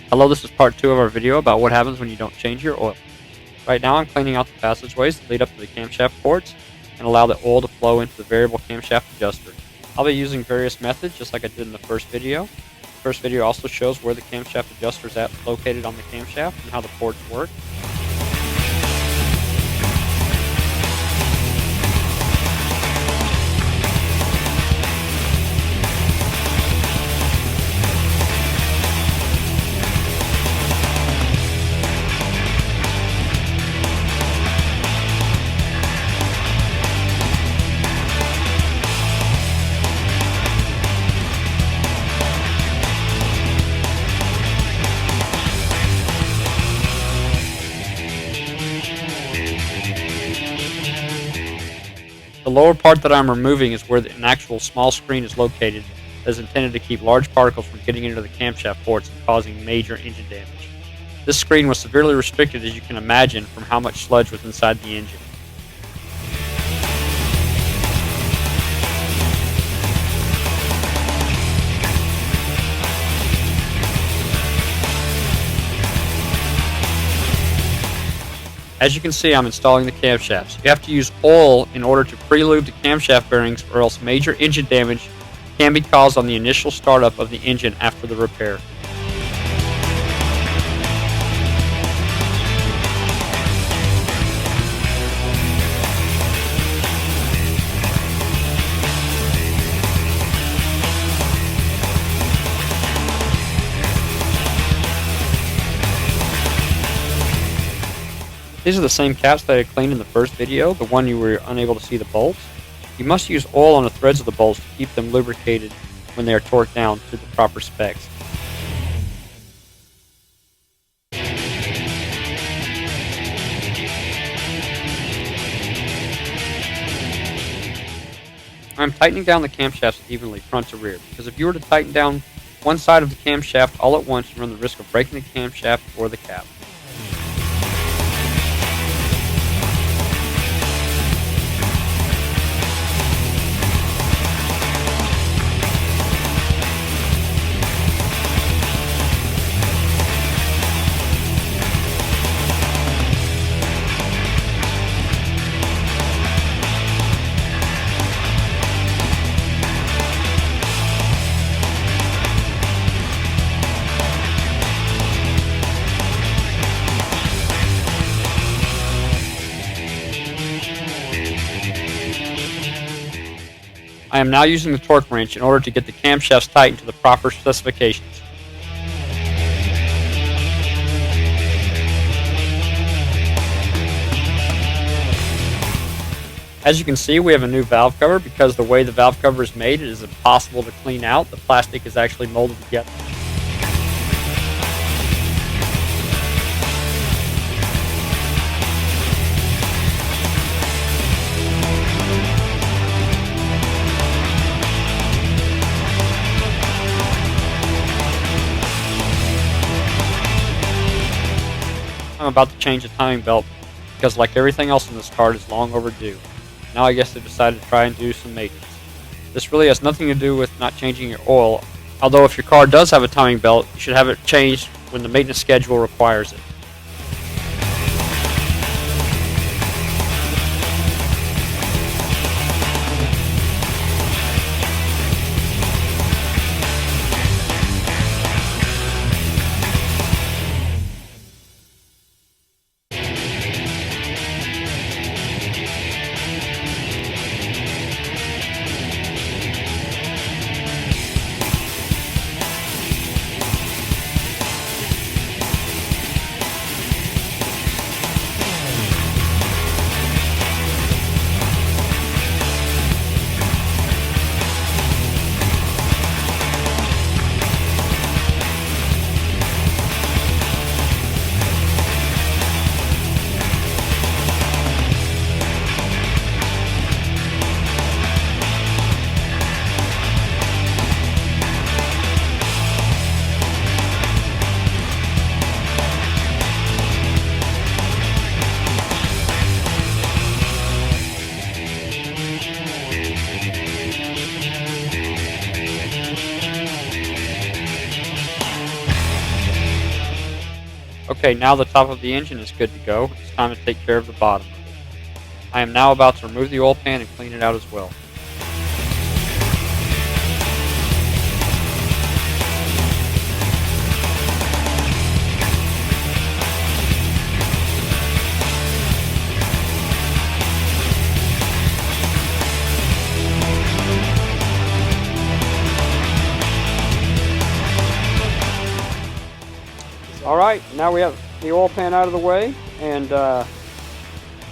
Hello, this is part 2 of our video about what happens when you don't change your oil. Right now I'm cleaning out the passageways that lead up to the camshaft ports and allow the oil to flow into the variable camshaft adjuster. I'll be using various methods just like I did in the first video. The first video also shows where the camshaft adjuster is located on the camshaft and how the ports work. The lower part that I'm removing is where an actual small screen is located that is intended to keep large particles from getting into the camshaft ports and causing major engine damage. This screen was severely restricted, as you can imagine, from how much sludge was inside the engine. As you can see, I'm installing the camshafts. You have to use oil in order to pre-lube the camshaft bearings, or else major engine damage can be caused on the initial startup of the engine after the repair. These are the same caps that I cleaned in the first video, the one you were unable to see the bolts. You must use oil on the threads of the bolts to keep them lubricated when they are torqued down to the proper specs. I'm tightening down the camshafts evenly front to rear, because if you were to tighten down one side of the camshaft all at once, you run the risk of breaking the camshaft or the cap. I am now using the torque wrench in order to get the camshafts tightened to the proper specifications. As you can see, we have a new valve cover. Because the way the valve cover is made, it is impossible to clean out. The plastic is actually molded together. I'm about to change the timing belt because, like everything else in this car, it is long overdue. Now I guess I decided to try and do some maintenance. This really has nothing to do with not changing your oil, although if your car does have a timing belt, you should have it changed when the maintenance schedule requires it. Okay, now the top of the engine is good to go. It's time to take care of the bottom. I am now about to remove the oil pan and clean it out as well. Alright, now we have the oil pan out of the way, and there's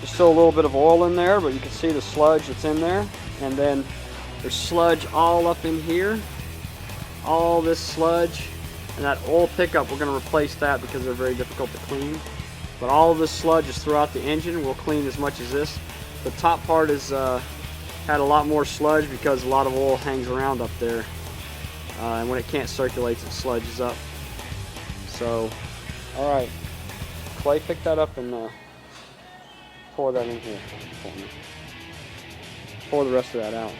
still a little bit of oil in there, but you can see the sludge that's in there. And then there's sludge all up in here, all this sludge, and that oil pickup, we're going to replace that because they're very difficult to clean. But all of this sludge is throughout the engine. We'll clean as much as this. The top part is had a lot more sludge because a lot of oil hangs around up there, and when it can't circulate, it sludges up. So, alright, Clay, pick that up and pour that in here for me. Pour the rest of that out.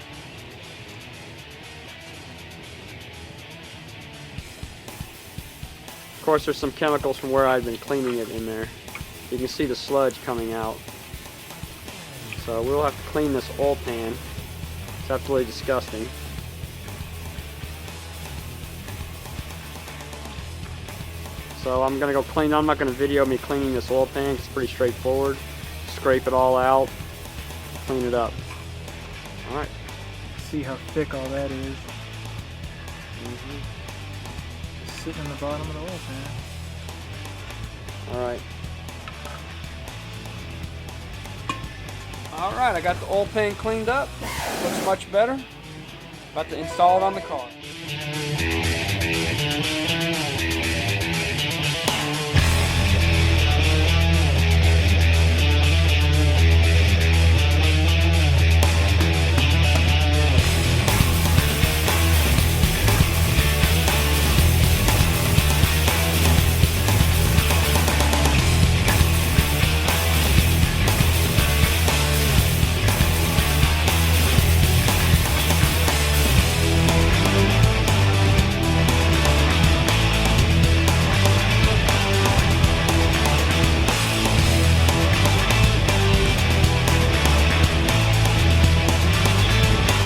Of course, there's some chemicals from where I've been cleaning it in there. You can see the sludge coming out. So we'll have to clean this oil pan. It's absolutely disgusting. So I'm going to go clean. I'm not going to video me cleaning this oil pan. It's pretty straightforward. Scrape it all out, clean it up. Alright. See how thick all that is. Just sitting in the bottom of the oil pan. Alright. Alright, I got the oil pan cleaned up. Looks much better. About to install it on the car.